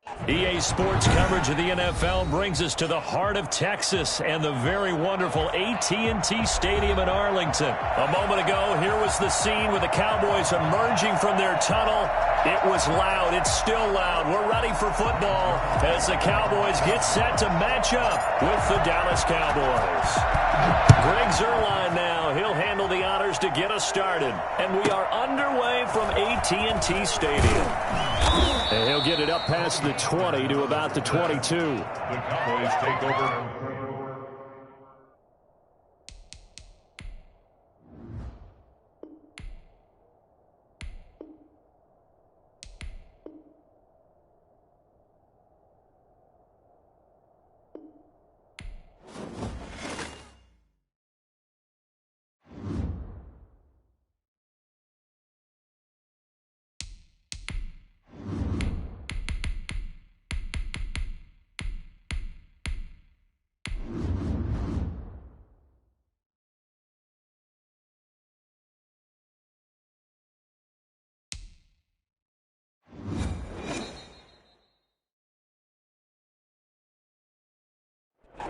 EA Sports coverage of the NFL brings us to the heart of Texas and the very wonderful AT&T Stadium in Arlington. A moment ago, here was the scene with the Cowboys emerging from their tunnel. It was loud. It's still loud. We're ready for football as the Cowboys get set to match up with the Dallas Cowboys. Greg Zuerlein now. He'll handle the honors to get us started. And we are underway from AT&T Stadium. And he'll get it up past the 20 to about the 22. The Cowboys take over.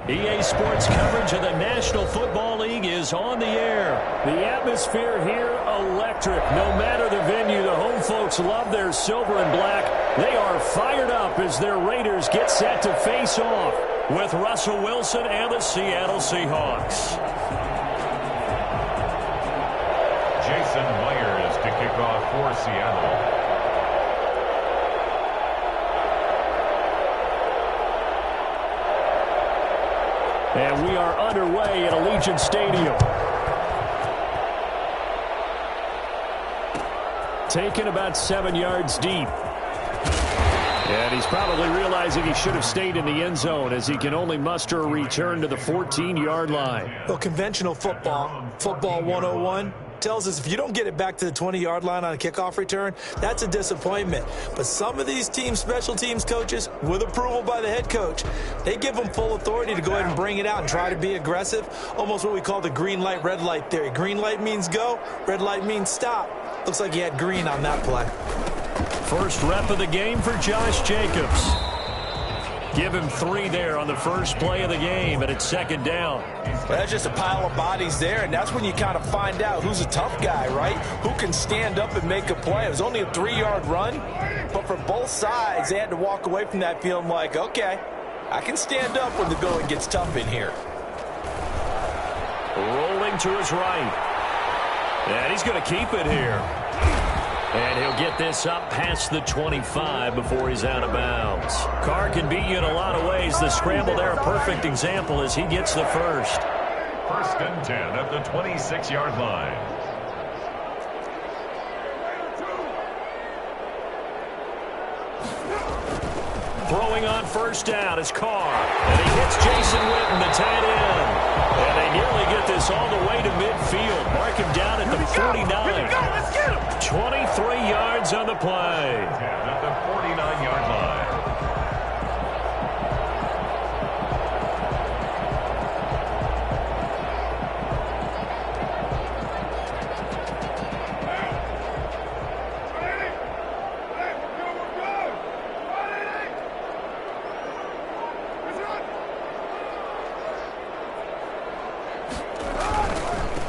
EA Sports coverage of the National Football League is on the air. The atmosphere here, electric. No matter the venue, the home folks love their silver and black. They are fired up as their Raiders get set to face off with Russell Wilson and the Seattle Seahawks. Jason Myers to kick off for Seattle. And we are underway at Allegiant Stadium. Taken about 7 yards deep. And he's probably realizing he should have stayed in the end zone as he can only muster a return to the 14-yard line. Well, conventional football 101, tells us if you don't get it back to the 20-yard line on a kickoff return, that's a disappointment. But some of these team special teams coaches, with approval by the head coach, they give them full authority to go ahead and bring it out and try to be aggressive, almost what we call the green light, red light theory. Green light means go, red light means stop. Looks like he had green on that play. First rep of the game for Josh Jacobs. Give him 3 there on the first play of the game, and it's second down. Well, that's just a pile of bodies there, and that's when you kind of find out who's a tough guy, right? Who can stand up and make a play. It was only a 3-yard run, but for both sides, they had to walk away from that feeling like, okay, I can stand up when the going gets tough in here. Rolling to his right. And he's going to keep it here. And he'll get this up past the 25 before he's out of bounds. Carr can beat you in a lot of ways. The scramble there, a perfect example as he gets the first. First and 10 at the 26-yard line. Throwing on first down is Carr. And he hits Jason Witten, the tight end. And they nearly get this all the way to midfield. Mark him down at the 49. Let's get him. 23 yards on the play. At the 49-yard line.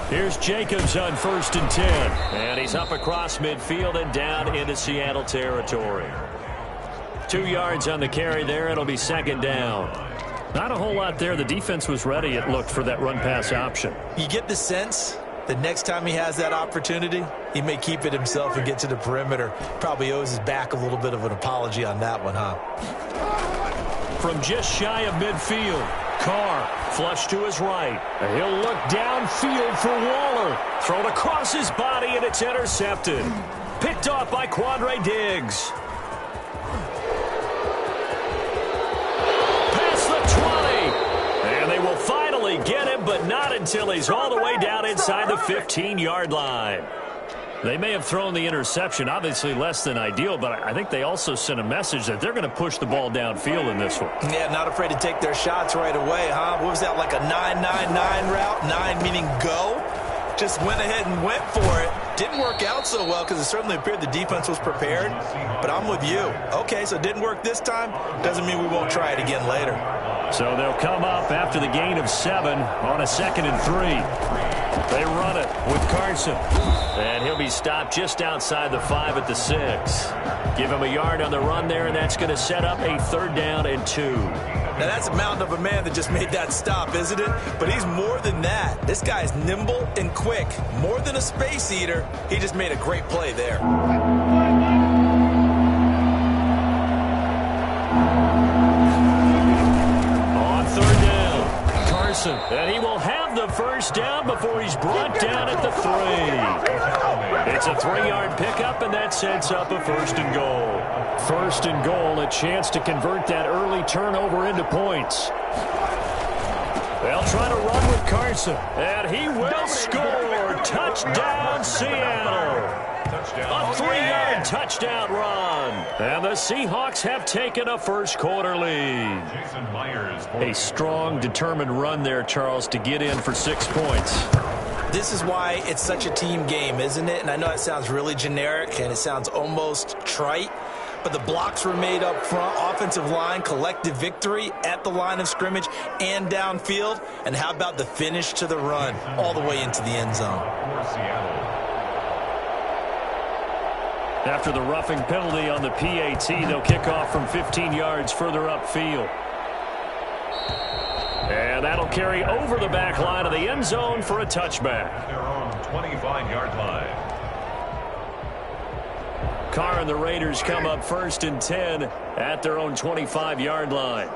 Here's Jacobs on first and 10. And he's up across midfield and down into Seattle territory. 2 yards on the carry there. It'll be second down. Not a whole lot there. The defense was ready, it looked, for that run-pass option. You get the sense that next time he has that opportunity, he may keep it himself and get to the perimeter. Probably owes his back a little bit of an apology on that one, huh? From just shy of midfield, Carr flush to his right. And he'll look downfield for Waller. Thrown across his body, and it's intercepted. Picked off by Quandre Diggs. Past the 20. And they will finally get him, but not until he's all the way down inside the 15-yard line. They may have thrown the interception, obviously less than ideal, but I think they also sent a message that they're going to push the ball downfield in this one. Yeah, not afraid to take their shots right away, huh? What was that, like a 9-9-9 route? 9 meaning go? just went ahead and went for it. Didn't work out so well because it certainly appeared the defense was prepared. But I'm with you. Okay, so it didn't work this time. Doesn't mean we won't try it again later. So they'll come up after the gain of 7 on a 2nd and 3. They run it with Carson. And he'll be stopped just outside the 5 at the 6. Give him a yard on the run there, and that's going to set up a 3rd down and 2. Now, that's a mountain of a man that just made that stop, isn't it? But he's more than that. This guy's nimble and quick. More than a space eater. He just made a great play there. On 3rd down, Carson. And he will have the 1st down before he's brought down at the 3. It's a 3-yard pickup, and that sets up a 1st and goal. 1st and goal, a chance to convert that early turnover into points. They'll try to run with Carson, and he will score. Touchdown, Seattle. A 3-yard touchdown run. And the Seahawks have taken a first-quarter lead. A strong, determined run there, Charles, to get in for 6 points. This is why it's such a team game, isn't it? And I know it sounds really generic, and it sounds almost trite. But the blocks were made up front, offensive line, collective victory at the line of scrimmage and downfield. And how about the finish to the run all the way into the end zone? After the roughing penalty on the PAT, they'll kick off from 15 yards further upfield. And that'll carry over the back line of the end zone for a touchback. Their own 25-yard line. Carr and the Raiders come up 1st and 10 at their own 25-yard line.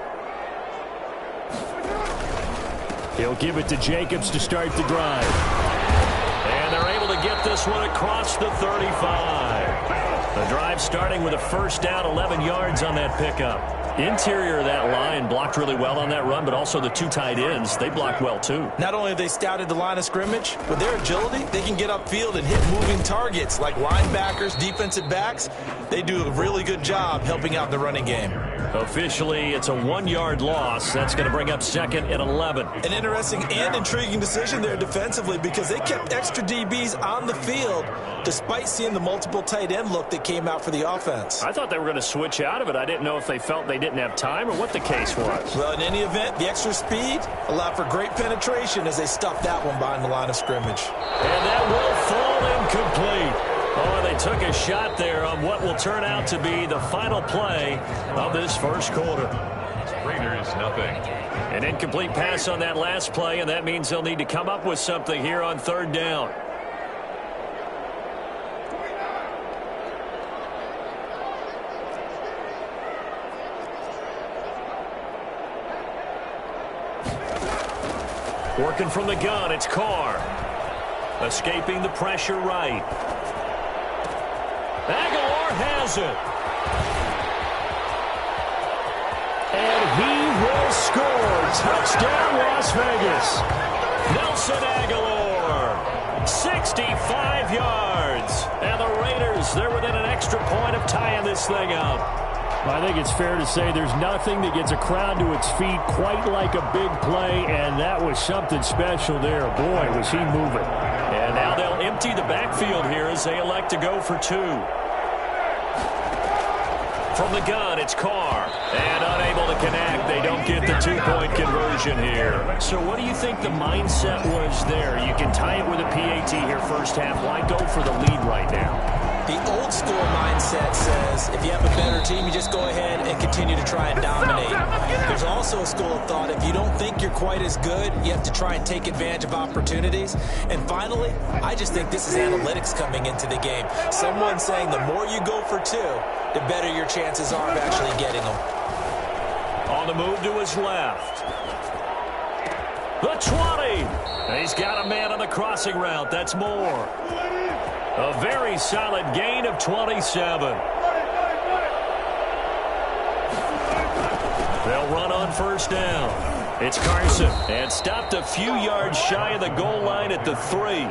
He'll give it to Jacobs to start the drive. And they're able to get this one across the 35. The drive starting with a 1st down, 11 yards on that pickup. Interior of that line blocked really well on that run, but also the 2 tight ends, they blocked well too. Not only have they scouted the line of scrimmage, with their agility, they can get upfield and hit moving targets like linebackers, defensive backs. They do a really good job helping out the running game. Officially, it's a 1-yard loss. That's going to bring up 2nd and 11. An interesting and intriguing decision there defensively because they kept extra DBs on the field despite seeing the multiple tight end look that came out for the offense. I thought they were going to switch out of it. I didn't know if they felt they didn't have time or what the case was. Well, in any event, the extra speed allowed for great penetration as they stuffed that one behind the line of scrimmage. And that will fall incomplete. Oh, they took a shot there on what will turn out to be the final play of this first quarter. Raiders, nothing. An incomplete pass on that last play, and that means they'll need to come up with something here on 3rd down. Working from the gun, it's Carr. Escaping the pressure right. Aguilar has it. And he will score. Touchdown, Las Vegas. Nelson Aguilar. 65 yards. And the Raiders, they're within an extra point of tying this thing up. I think it's fair to say there's nothing that gets a crowd to its feet quite like a big play, and that was something special there. Boy, was he moving. And now they'll empty the backfield here as they elect to go for 2. From the gun, it's Carr. And unable to connect. They don't get the 2-point conversion here. So what do you think the mindset was there? You can tie it with a PAT here first half. Why go for the lead right now? The old school mindset says if you have a better team, you just go ahead and continue to try and dominate. There's also a school of thought, if you don't think you're quite as good, you have to try and take advantage of opportunities. And finally, I just think this is analytics coming into the game. Someone saying the more you go for 2, the better your chances are of actually getting them. On the move to his left. The 20. He's got a man on the crossing route. That's Moore. A very solid gain of 27. They'll run on 1st down. It's Carson. And stopped a few yards shy of the goal line at the 3.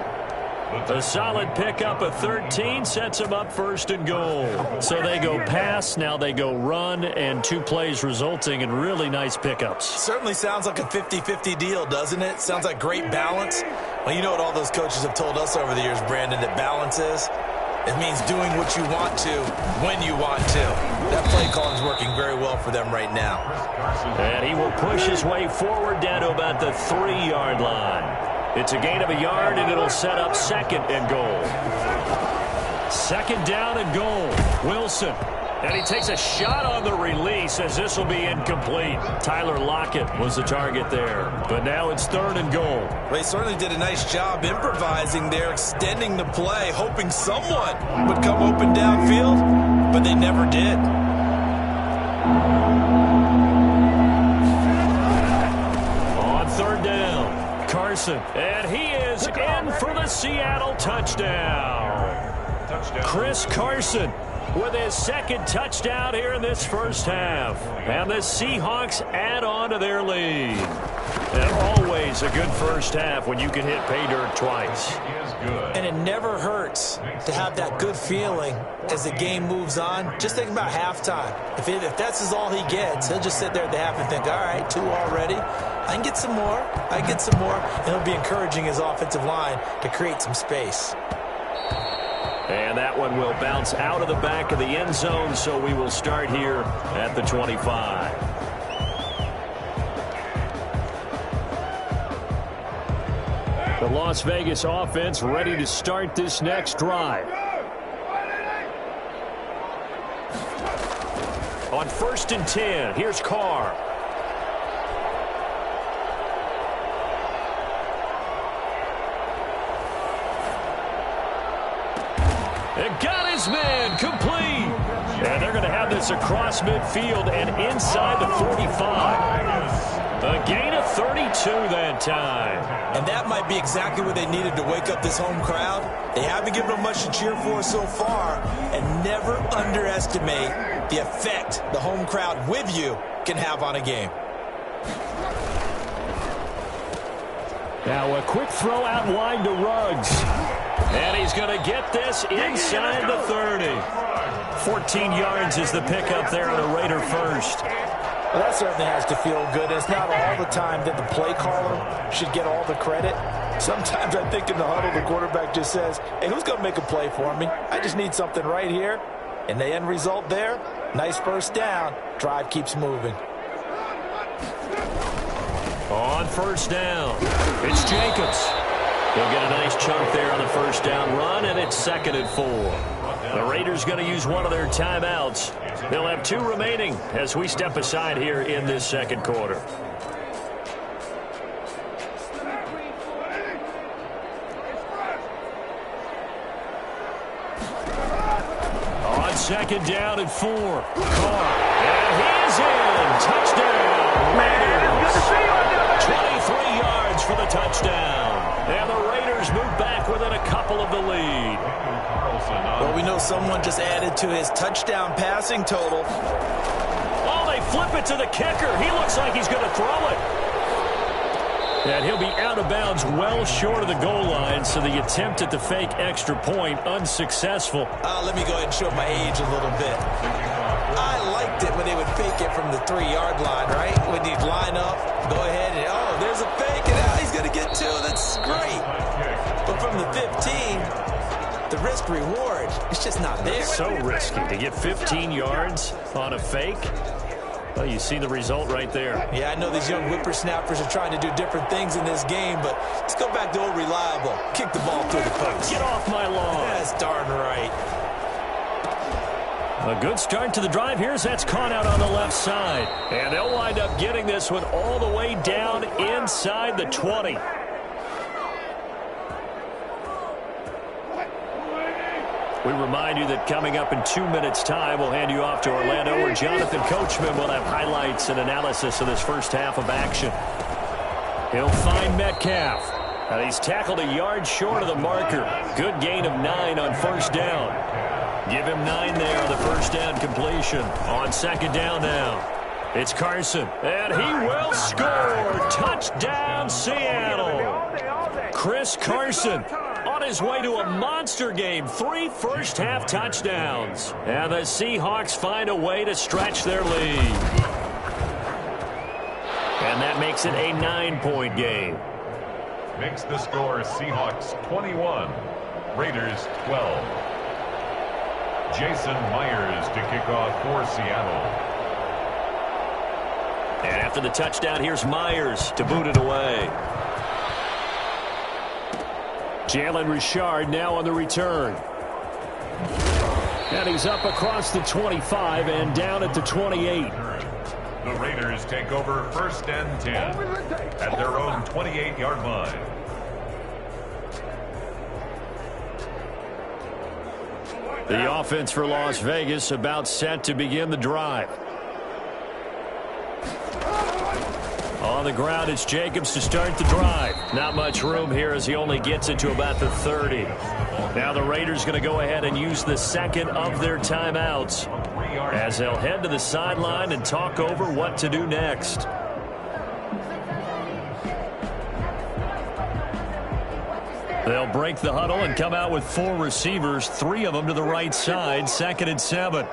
A solid pickup of 13 sets them up first and goal. So they go pass, now they go run, and 2 plays resulting in really nice pickups. Certainly sounds like a 50-50 deal, doesn't it? Sounds like great balance. Well, you know what all those coaches have told us over the years, Brandon, that balance is? It means doing what you want to when you want to. That play calling is working very well for them right now. And he will push his way forward down to about the 3-yard line. It's a gain of a yard, and it'll set up second and goal. Second down and goal. Wilson. And he takes a shot on the release as this will be incomplete. Tyler Lockett was the target there. But now it's third and goal. Well, he certainly did a nice job improvising there, extending the play, hoping someone would come open downfield, but they never did. On third down, Carson. And he is in for the Seattle touchdown. Chris Carson with his second touchdown here in this first half. And the Seahawks add on to their lead. And always a good first half when you can hit pay dirt twice. And it never hurts to have that good feeling as the game moves on. Just think about halftime. If that's all he gets, he'll just sit there at the half and think, all right, 2 already. I can get some more. I can get some more. And he'll be encouraging his offensive line to create some space. And that one will bounce out of the back of the end zone, so we will start here at the 25. The Las Vegas offense ready to start this next drive. On 1st and 10, here's Carr. And got his man complete. And they're going to have this across midfield and inside the 45. A gain of 32 that time. And that might be exactly what they needed to wake up this home crowd. They haven't given them much to cheer for so far. And never underestimate the effect the home crowd with you can have on a game. Now a quick throw out wide to Ruggs. And he's going to get this inside the 30. 14 yards is the pickup there on a Raider first. Well, that certainly has to feel good. It's not all the time that the play caller should get all the credit. Sometimes I think in the huddle, the quarterback just says, hey, who's going to make a play for me? I just need something right here. And the end result there, nice first down. Drive keeps moving. On first down, it's Jacobs. He'll get a nice chunk there on the first down run, and it's 2nd and 4. The Raiders going to use one of their timeouts. They'll have 2 remaining as we step aside here in this second quarter. On 2nd down and 4. Carr. And he's in. Touchdown, Raiders. 23 yards for the touchdown. And the Raiders move back within a couple of the lead. Well, we know someone just added to his touchdown passing total. Oh, they flip it to the kicker. He looks like he's going to throw it. And he'll be out of bounds well short of the goal line, so the attempt at the fake extra point unsuccessful. Let me go ahead and show my age a little bit. I liked it when they would fake it from the 3-yard line, right? When you line up, go ahead and, oh, there's a fake, and now he's going to get 2. That's great. But from the 15, the risk-reward, it's just not there. So risky to get 15 yards on a fake. Well, you see the result right there. Yeah, I know these young whippersnappers are trying to do different things in this game, but let's go back to old reliable. Kick the ball through the post. Get off my lawn. That's darn right. A good start to the drive here as that's caught out on the left side. And they'll wind up getting this one all the way down inside the 20. We remind you that coming up in 2 minutes' time, we'll hand you off to Orlando, where Jonathan Coachman will have highlights and analysis of this first half of action. He'll find Metcalf. And he's tackled a yard short of the marker. Good gain of 9 on first down. Give him 9 there on the first down completion. On 2nd down now, it's Carson. And he will score. Touchdown, Seattle. Chris Carson on his way to a monster game. 3 first-half touchdowns. And the Seahawks find a way to stretch their lead. And that makes it a 9-point game. Makes the score Seahawks 21, Raiders 12. Jason Myers to kick off for Seattle. And after the touchdown, here's Myers to boot it away. Jalen Richard now on the return. And he's up across the 25 and down at the 28. The Raiders take over 1st and 10 at their own 28-yard line. The offense for Las Vegas about set to begin the drive. On the ground, it's Jacobs to start the drive. Not much room here as he only gets it to about the 30. Now the Raiders going to go ahead and use the second of their timeouts as they'll head to the sideline and talk over what to do next. They'll break the huddle and come out with 4 receivers, 3 of them to the right side, 2nd and 7.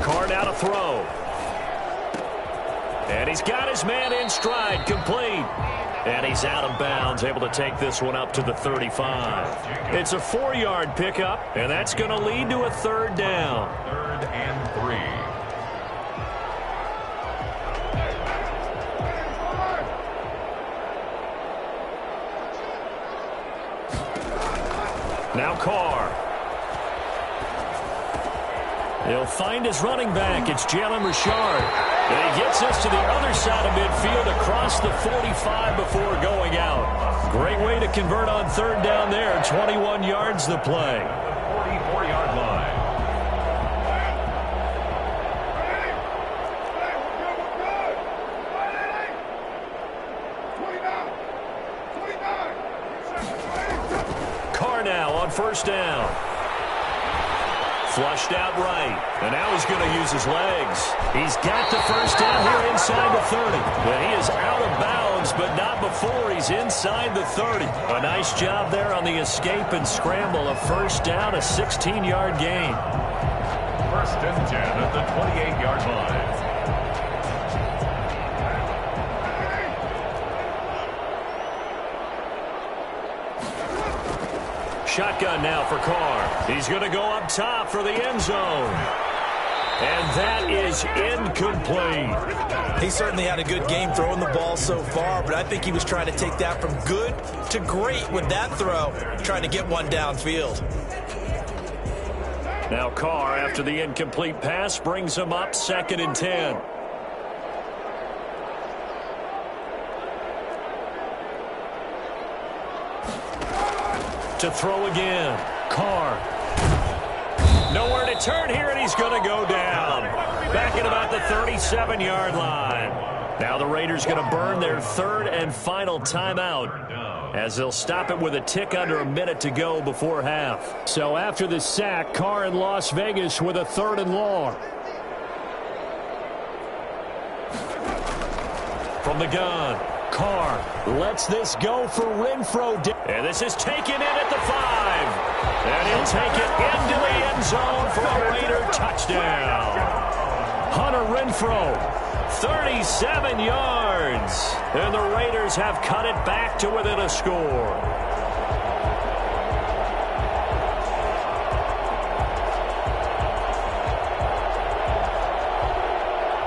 Carr now to throw. And he's got his man in stride, complete. And he's out of bounds, able to take this one up to the 35. It's a 4-yard pickup, and that's going to lead to a 3rd down. 3rd and 3. Now Carr. He'll find his running back. It's Jalen Richard. And he gets us to the other side of midfield across the 45 before going out. Great way to convert on 3rd down there. 21 yards the play. 44-yard line. Carr now on 1st down. Flushed out right. And now he's going to use his legs. He's got the 1st down here inside the 30. And he is out of bounds, but not before he's inside the 30. A nice job there on the escape and scramble. A 1st down, a 16-yard gain. 1st and 10 at the 28-yard line. Shotgun now for Carr. He's going to go up top for the end zone. And that is incomplete. He certainly had a good game throwing the ball so far, but I think he was trying to take that from good to great with that throw, trying to get one downfield. Now Carr, after the incomplete pass, brings him up 2nd and 10. To throw again. Carr. Nowhere to turn here, and he's going to go down. Back at about the 37-yard line. Now the Raiders going to burn their 3rd and final timeout as they'll stop it with a tick under a minute to go before half. So after the sack, Carr in Las Vegas with a 3rd and long. From the gun. Carr lets this go for Renfro. And this is taken in at the 5. And he'll take it into the end zone for a Raider touchdown. Hunter Renfro, 37 yards. And the Raiders have cut it back to within a score.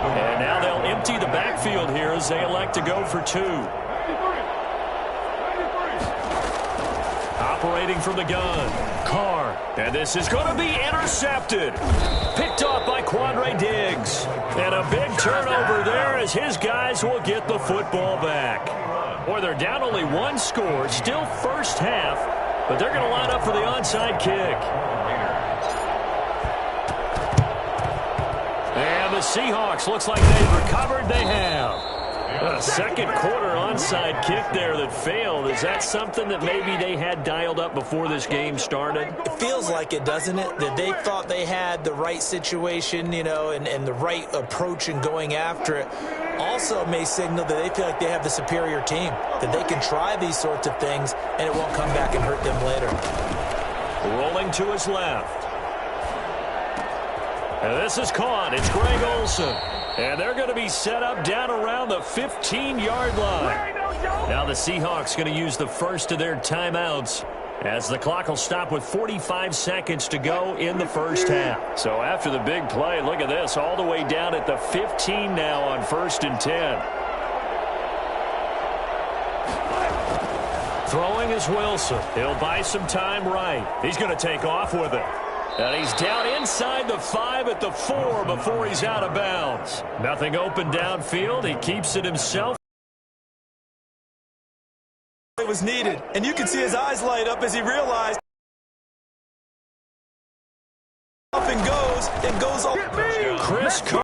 And now they'll empty the backfield here as they elect to go for 2. Operating from the gun, Carr. And this is going to be intercepted. Picked off by Quandre Diggs. And a big turnover there as his guys will get the football back. Boy, they're down only 1 score. Still 1st half. But they're going to line up for the onside kick. And the Seahawks, looks like they've recovered. They have. A second quarter onside kick there that failed. Is that something that maybe they had dialed up before this game started? It feels like it, doesn't it? That they thought they had the right situation, you know, and the right approach in going after it. Also may signal that they feel like they have the superior team, that they can try these sorts of things and it won't come back and hurt them later. Rolling to his left. And this is caught. It's Greg Olsen. And they're going to be set up down around the 15-yard line. Now the Seahawks going to use the first of their timeouts as the clock will stop with 45 seconds to go in the first half. So after the big play, look at this, all the way down at the 15 now on 1st and 10. Throwing is Wilson. He'll buy some time right. He's going to take off with it. And he's down inside the 5 at the 4 before he's out of bounds. Nothing open downfield. He keeps it himself. It was needed, and you can see his eyes light up as he realized up and goes up. Chris Carter.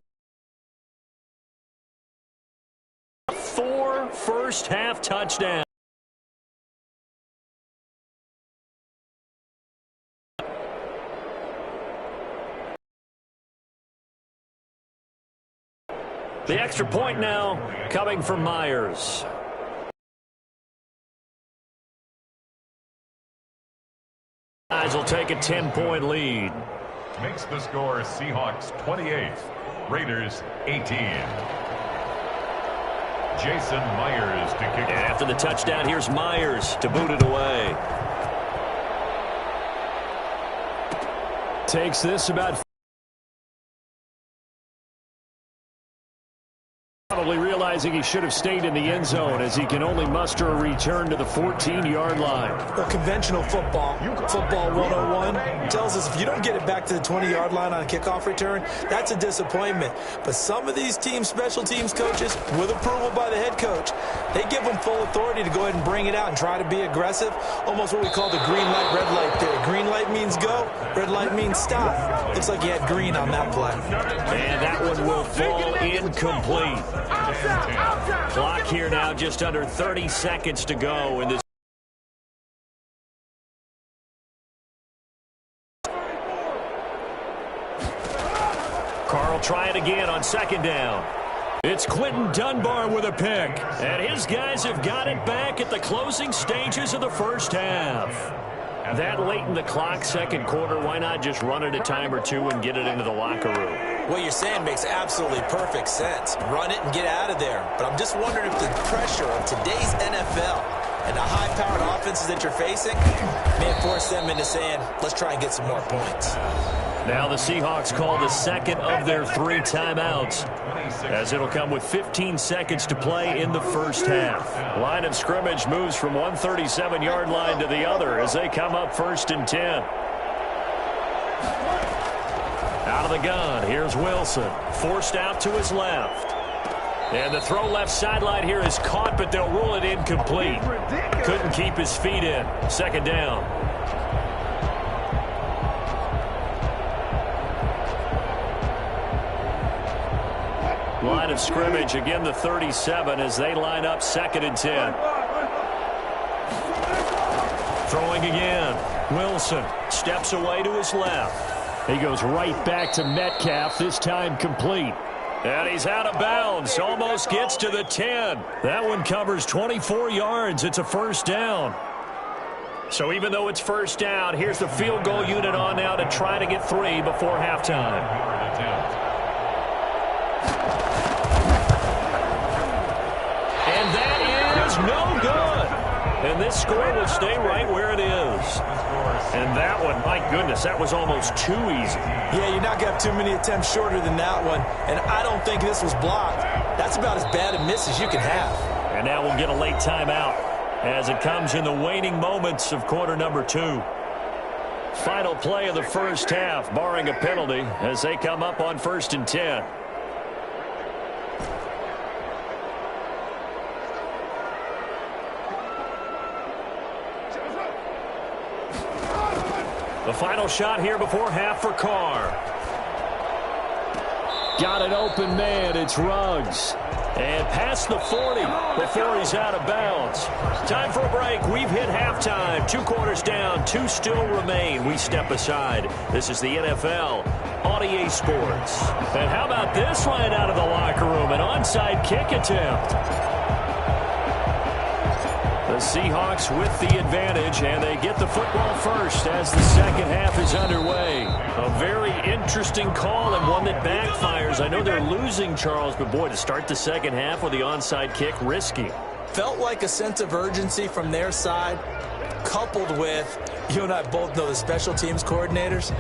4 first-half touchdowns. The extra point now coming from Myers. Guys will take a 10-point lead. Makes the score Seahawks 28, Raiders 18. Jason Myers to kick it. After the touchdown, here's Myers to boot it away. Takes this about probably realizing he should have stayed in the end zone as he can only muster a return to the 14-yard line. Well, conventional football 101, tells us if you don't get it back to the 20-yard line on a kickoff return, that's a disappointment. But some of these special teams coaches, with approval by the head coach, they give them full authority to go ahead and bring it out and try to be aggressive. Almost what we call the green light, red light theory. Green light means go, red light means stop. Looks like you had green on that play. And that one will fall incomplete. Clock here now, just under 30 seconds to go in this. Carl try it again on 2nd down. It's Quentin Dunbar with a pick. And his guys have got it back at the closing stages of the first half. That late in the clock, 2nd quarter, why not just run it a time or two and get it into the locker room? What you're saying makes absolutely perfect sense. Run it and get out of there. But I'm just wondering if the pressure of today's NFL and the high-powered offenses that you're facing may force them into saying, let's try and get some more points. Now the Seahawks call the second of their 3 timeouts, as it'll come with 15 seconds to play in the first half. Line of scrimmage moves from one 37-yard line to the other as they come up 1st and 10. Out of the gun, here's Wilson. Forced out to his left. And the throw left sideline here is caught, but they'll rule it incomplete. Couldn't keep his feet in. 2nd down. Line of scrimmage, again the 37 as they line up 2nd and 10. Throwing again. Wilson steps away to his left. He goes right back to Metcalf, this time complete. And he's out of bounds, almost gets to the 10. That one covers 24 yards. It's a 1st down. So even though it's 1st down, here's the field goal unit on now to try to get 3 before halftime. And that is no good. And this score will stay right where it is. And that one, my goodness, that was almost too easy. Yeah, you're not going to have too many attempts shorter than that one. And I don't think this was blocked. That's about as bad a miss as you can have. And now we'll get a late timeout as it comes in the waning moments of quarter number 2. Final play of the first half, barring a penalty, as they come up on 1st and 10. The final shot here before half for Carr. Got an open man. It's Ruggs. And past the 40 before he's out of bounds. Time for a break. We've hit halftime. 2 quarters down. 2 still remain. We step aside. This is the NFL on EA Sports. And how about this line out of the locker room? An onside kick attempt. The Seahawks with the advantage, and they get the football first as the second half is underway. A very interesting call and one that backfires. I know they're losing, Charles, but boy, to start the second half with the onside kick, risky. Felt like a sense of urgency from their side, coupled with, you and I both know the special teams coordinators.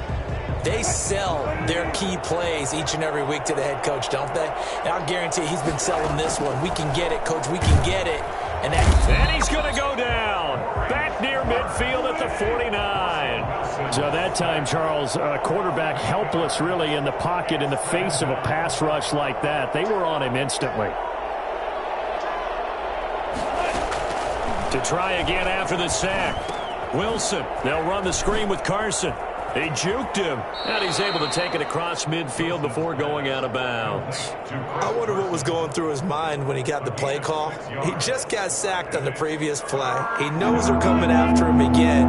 They sell their key plays each and every week to the head coach, don't they? And I'll guarantee he's been selling this one. We can get it, coach. We can get it. And he's going to go down. Back near midfield at the 49. So that time, Charles, quarterback helpless really in the pocket in the face of a pass rush like that. They were on him instantly. To try again after the sack. Wilson, they'll run the screen with Carson. He juked him, and he's able to take it across midfield before going out of bounds. I wonder what was going through his mind when he got the play call. He just got sacked on the previous play. He knows they're coming after him again.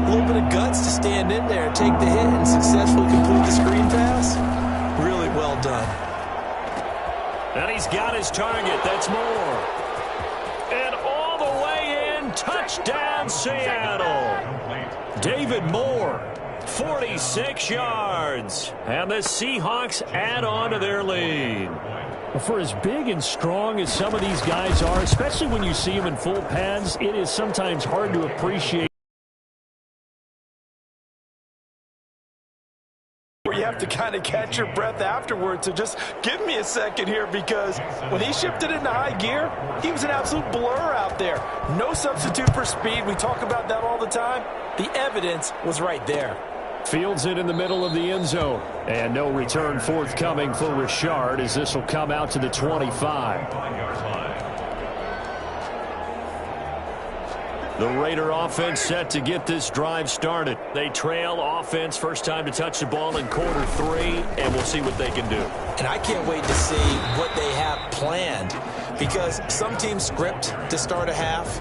A little bit of guts to stand in there, take the hit, and successfully complete the screen pass. Really well done. And he's got his target. That's Moore. And all the way in, touchdown Seattle. David Moore. 46 yards. And the Seahawks add on to their lead. For as big and strong as some of these guys are, especially when you see them in full pads, it is sometimes hard to appreciate. You have to kind of catch your breath afterwards. So just give me a second here, because when he shifted into high gear, he was an absolute blur out there. No substitute for speed. We talk about that all the time. The evidence was right there. Fields it in the middle of the end zone. And no return forthcoming for Richard, as this will come out to the 25. The Raider offense set to get this drive started. They trail offense, first time to touch the ball in quarter 3, and we'll see what they can do. And I can't wait to see what they have planned, because some teams script to start a half.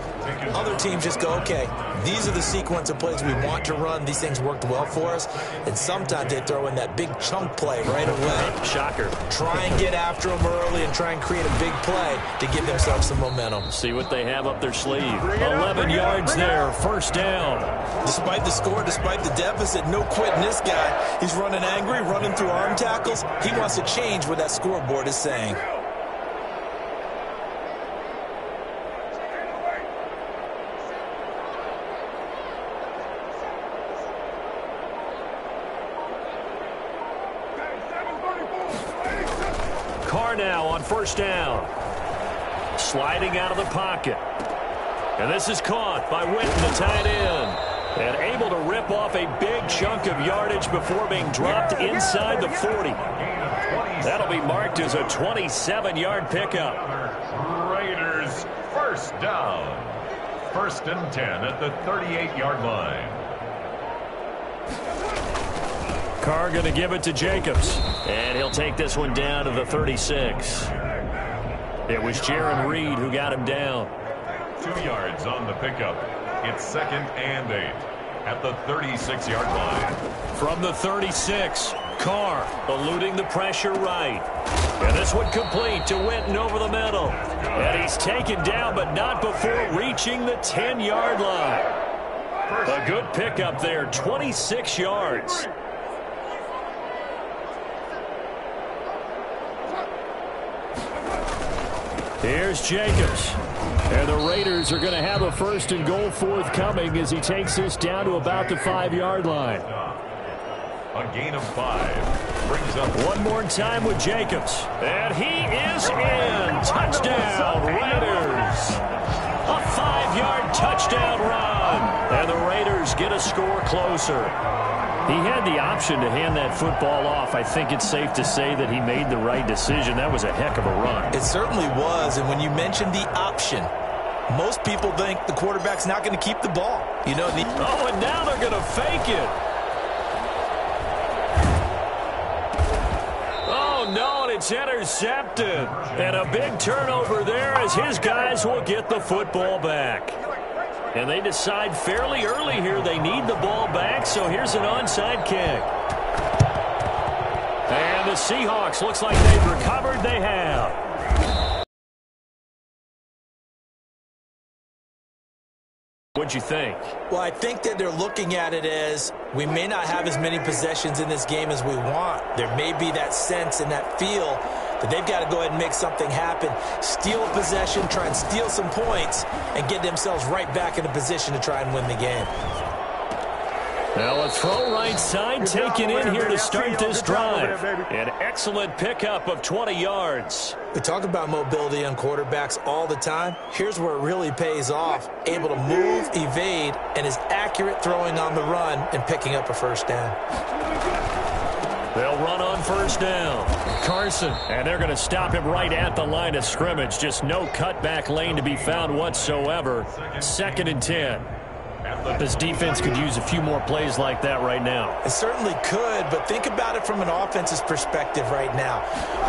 Other teams just go, okay, these are the sequence of plays we want to run. These things worked well for us. And sometimes they throw in that big chunk play right away. Shocker. Try and get after them early and try and create a big play to give themselves some momentum. See what they have up their sleeve. 11 yards there, first down. Despite the score, despite the deficit, no quitting this guy. He's running angry, running through arm tackles. He wants to change what that scoreboard is saying. Now on first down. Sliding out of the pocket. And this is caught by Witten, the tight end. And able to rip off a big chunk of yardage before being dropped inside the 40. That'll be marked as a 27-yard pickup. Raiders first down. 1st and 10 at the 38-yard line. Carr going to give it to Jacobs. And he'll take this one down to the 36. It was Jaron Reed who got him down. 2 yards on the pickup. It's 2nd and 8 at the 36-yard line. From the 36, Carr eluding the pressure right. And this one complete to Witten over the middle. And he's taken down, but not before reaching the 10-yard line. A good pickup there, 26 yards. Here's Jacobs. And the Raiders are going to have a 1st and goal forthcoming as he takes this down to about the 5-yard line. A gain of 5. Brings up one more time with Jacobs. And he is in. Touchdown, Raiders. A 5-yard touchdown run. And the Raiders get a score closer. He had the option to hand that football off. I think it's safe to say that he made the right decision. That was a heck of a run. It certainly was. And when you mention the option, most people think the quarterback's not going to keep the ball. You know, oh, and now they're going to fake it. Oh, no, and it's it's intercepted. And a big turnover there as his guys will get the football back. And they decide fairly early here they need the ball back, so here's an onside kick. And the Seahawks, looks like they've recovered. They have. What'd you think? Well, I think that they're looking at it as we may not have as many possessions in this game as we want. There may be that sense and that feel that they've got to go ahead and make something happen, steal a possession, try and steal some points, and get themselves right back in a position to try and win the game. Now a throw right side taken in here to start this drive. An excellent pickup of 20 yards. We talk about mobility on quarterbacks all the time. Here's where it really pays off. Able to move, evade, and is accurate throwing on the run and picking up a first down. They'll run on first down. Carson, and they're going to stop him right at the line of scrimmage. Just no cutback lane to be found whatsoever. 2nd and 10. This defense could use a few more plays like that right now. It certainly could, but think about it from an offense's perspective right now.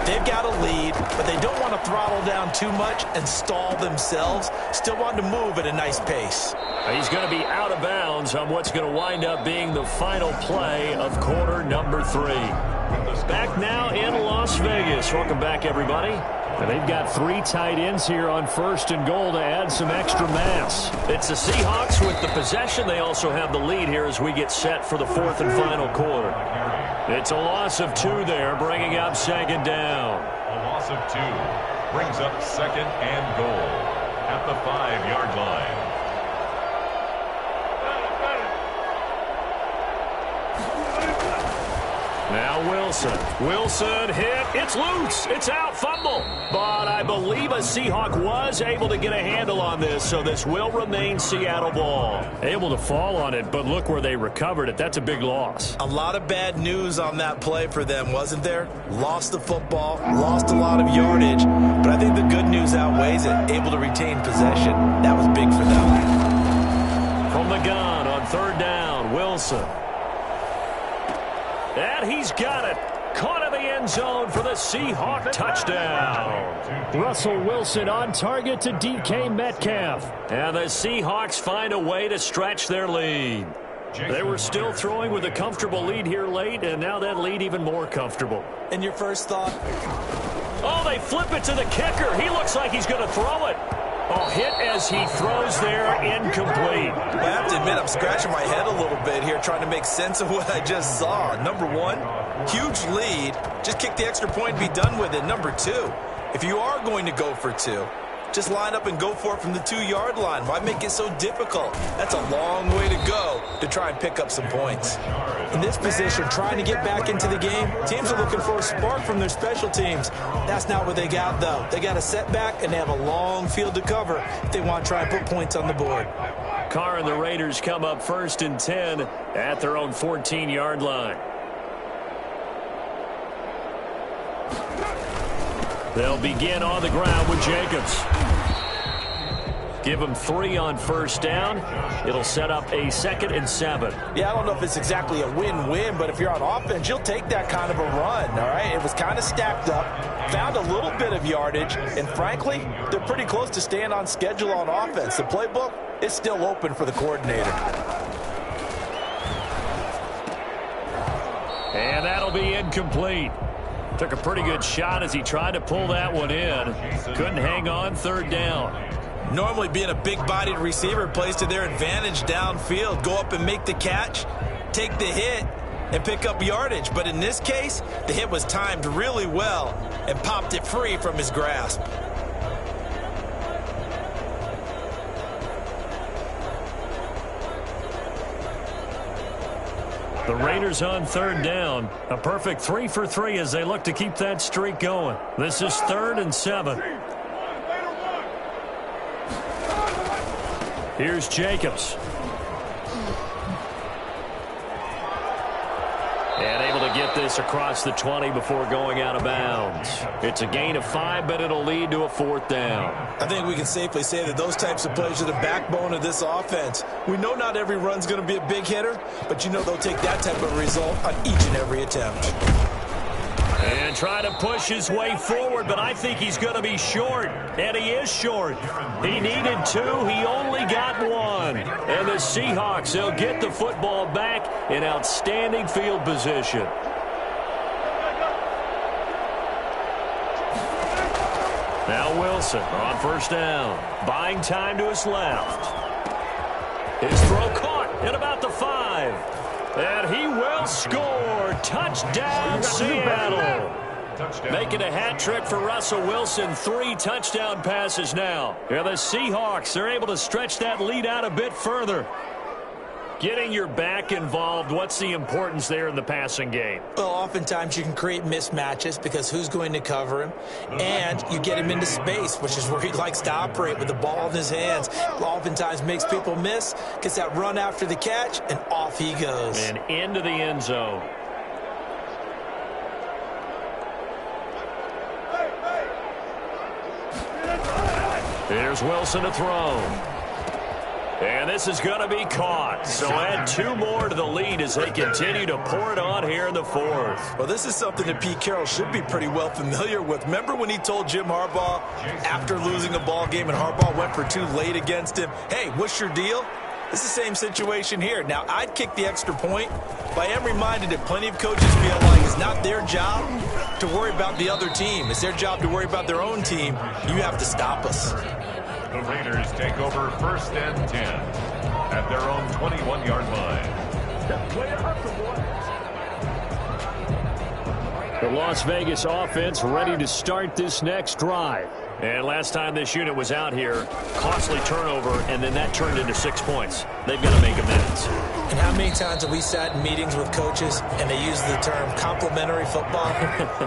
They've got a lead, but they don't want to throttle down too much and stall themselves. Still want to move at a nice pace. He's going to be out of bounds on what's going to wind up being the final play of quarter number 3. Back now in Las Vegas. Welcome back, everybody. And they've got 3 tight ends here on 1st and goal to add some extra mass. It's the Seahawks with the possession. They also have the lead here as we get set for the 4th and final quarter. It's a loss of 2 there, bringing up 2nd down. A loss of 2 brings up 2nd and goal at the 5-yard line. Now Wilson hit. It's loose. It's out. Fumble. But I believe a Seahawk was able to get a handle on this, so this will remain Seattle ball. Able to fall on it, but look where they recovered it. That's a big loss. A lot of bad news on that play for them, wasn't there? Lost the football, lost a lot of yardage, but I think the good news outweighs it. Able to retain possession. That was big for them. From the gun on 3rd down, Wilson. And he's got it. Caught in the end zone for the Seahawk touchdown. Russell Wilson on target to DK Metcalf. And the Seahawks find a way to stretch their lead. They were still throwing with a comfortable lead here late, and now that lead even more comfortable. And your first thought? Oh, they flip it to the kicker. He looks like he's going to throw it. Oh, hit as he throws there, incomplete. I have to admit, I'm scratching my head a little bit here trying to make sense of what I just saw. Number 1, huge lead. Just kick the extra point and be done with it. Number 2, if you are going to go for 2, just line up and go for it from the 2-yard line. Why make it so difficult? That's a long way to go to try and pick up some points. In this position, trying to get back into the game, teams are looking for a spark from their special teams. That's not what they got, though. They got a setback, and they have a long field to cover if they want to try and put points on the board. Carr and the Raiders come up 1st and 10 at their own 14-yard line. They'll begin on the ground with Jacobs. Give him 3 on 1st down. It'll set up a 2nd and 7. Yeah, I don't know if it's exactly a win-win, but if you're on offense, you'll take that kind of a run, all right? It was kind of stacked up, found a little bit of yardage, and frankly, they're pretty close to staying on schedule on offense. The playbook is still open for the coordinator. And that'll be incomplete. Took a pretty good shot as he tried to pull that one in. Couldn't hang on 3rd down. Normally being a big-bodied receiver plays to their advantage downfield. Go up and make the catch, take the hit, and pick up yardage. But in this case, the hit was timed really well and popped it free from his grasp. The Raiders on 3rd down. A perfect 3 for 3 as they look to keep that streak going. This is 3rd and 7. Here's Jacobs. And able to get this across the 20 before going out of bounds. It's a gain of 5, but it'll lead to a 4th down. I think we can safely say that those types of plays are the backbone of this offense. We know not every run's going to be a big hitter, but you know they'll take that type of result on each and every attempt. And try to push his way forward, but I think he's going to be short. And he is short. He needed 2. He only got 1. And the Seahawks, they'll get the football back in outstanding field position. Now Wilson on first down. Buying time to his left. His throw caught at about the 5. And he will score. Touchdown, Seattle. Making a hat trick for Russell Wilson. 3 touchdown passes now. And the Seahawks, they're able to stretch that lead out a bit further. Getting your back involved, what's the importance there in the passing game? Well, oftentimes you can create mismatches because who's going to cover him? And you get him into space, which is where he likes to operate with the ball in his hands. Oftentimes makes people miss, gets that run after the catch, and off he goes. And into the end zone. Here's Wilson to throw. And this is going to be caught. So add 2 more to the lead as they continue to pour it on here in the 4th. Well, this is something that Pete Carroll should be pretty well familiar with. Remember when he told Jim Harbaugh after losing a ball game and Harbaugh went for 2 late against him, hey, what's your deal? It's the same situation here. Now, I'd kick the extra point, but I am reminded that plenty of coaches feel like it's not their job to worry about the other team. It's their job to worry about their own team. You have to stop us. The Raiders take over 1st and 10 at their own 21-yard line. The Las Vegas offense ready to start this next drive. And last time this unit was out here, costly turnover, and then that turned into 6 points. They've got to make amends. And how many times have we sat in meetings with coaches and they use the term complementary football?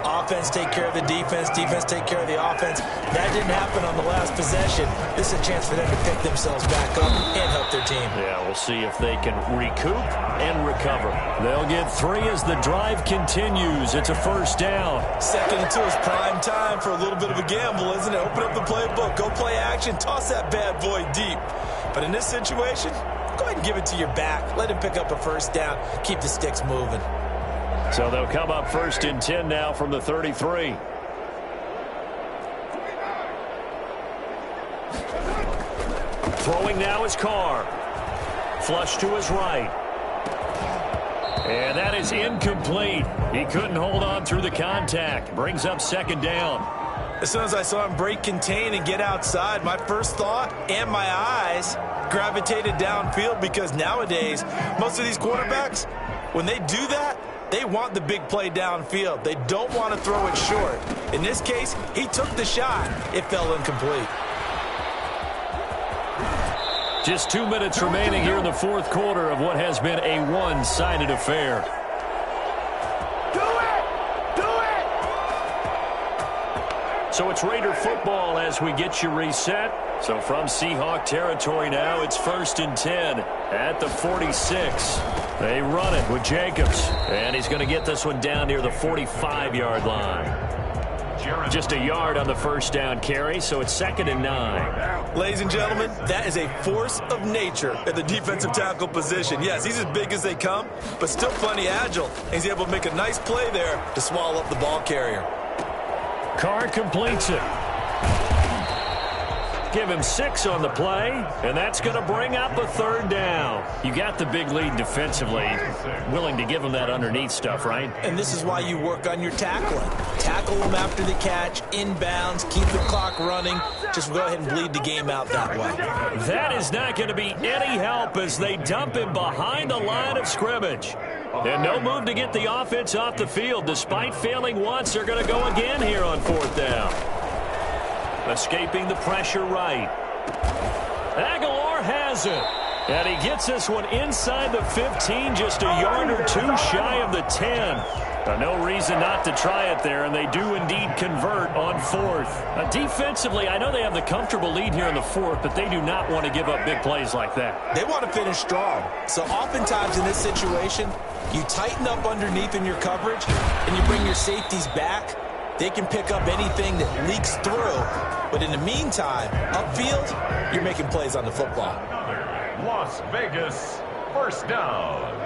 Offense take care of the defense, defense take care of the offense. That didn't happen on the last possession. This is a chance for them to pick themselves back up and help their team. Yeah, we'll see if they can recoup and recover. They'll get 3 as the drive continues. It's a first down. 2nd and 2 is prime time for a little bit of a gamble, isn't it? Open up the playbook, go play action, toss that bad boy deep. But in this situation, go ahead and give it to your back. Let him pick up a first down. Keep the sticks moving. So they'll come up 1st and 10 now from the 33. Throwing now is Carr. Flush to his right. And that is incomplete. He couldn't hold on through the contact. Brings up 2nd down. As soon as I saw him break contain and get outside, my first thought and my eyes gravitated downfield because nowadays, most of these quarterbacks, when they do that, they want the big play downfield. They don't want to throw it short. In this case, he took the shot. It fell incomplete. Just 2 minutes remaining here in the 4th quarter of what has been a one-sided affair. So it's Raider football as we get you reset. So from Seahawk territory now, it's 1st and 10 at the 46. They run it with Jacobs. And he's going to get this one down near the 45-yard line. Just a yard on the first down carry, so it's 2nd and 9. Ladies and gentlemen, that is a force of nature at the defensive tackle position. Yes, he's as big as they come, but still plenty agile. And he's able to make a nice play there to swallow up the ball carrier. Carr completes it. Give him 6 on the play, and that's going to bring up a 3rd down. You got the big lead defensively. Willing to give him that underneath stuff, right? And this is why you work on your tackling. Tackle them after the catch, inbounds, keep the clock running. Just go ahead and bleed the game out that way. That is not going to be any help as they dump him behind the line of scrimmage. And no move to get the offense off the field. Despite failing once, they're going to go again here on 4th down. Escaping the pressure right. Aguilar has it. And he gets this one inside the 15, just a yard or 2 shy of the 10. No reason not to try it there, and they do indeed convert on 4th. Defensively, I know they have the comfortable lead here in the 4th, but they do not want to give up big plays like that. They want to finish strong. So oftentimes in this situation, you tighten up underneath in your coverage, and you bring your safeties back. They can pick up anything that leaks through. But in the meantime, upfield, you're making plays on the football. Las Vegas, 1st down.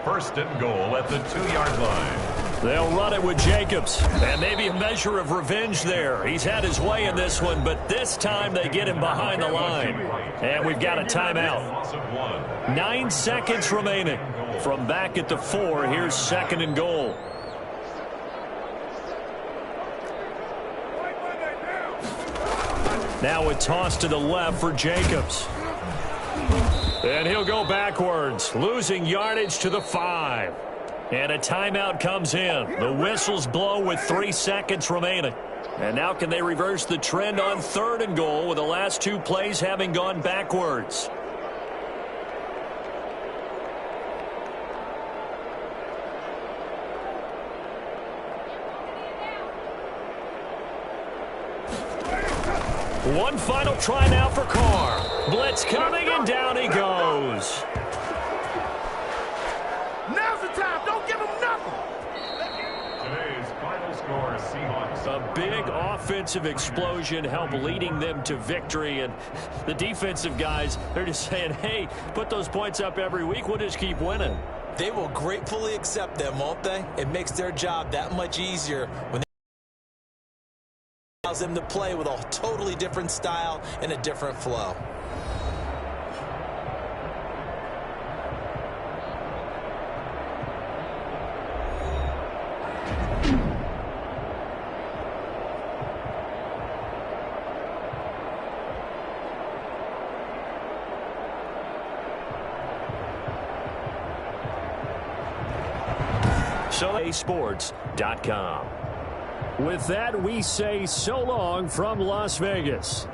1st and goal at the 2-yard line. They'll run it with Jacobs. And maybe a measure of revenge there. He's had his way in this one, but this time they get him behind the line. And we've got a timeout. 9 seconds remaining. From back at the 4, here's 2nd and goal. Now a toss to the left for Jacobs. And he'll go backwards, losing yardage to the 5. And a timeout comes in. The whistles blow with 3 seconds remaining. And now can they reverse the trend on 3rd and goal with the last 2 plays having gone backwards? One final try now for Carr. Blitz coming, and down he goes. Now's the time. Don't give him nothing. Today's final score, Seahawks. A big offensive explosion helped leading them to victory. And the defensive guys, they're just saying, hey, put those points up every week. We'll just keep winning. They will gratefully accept them, won't they? It makes their job that much easier when allows them to play with a totally different style and a different flow. Sports.com. With that, we say so long from Las Vegas.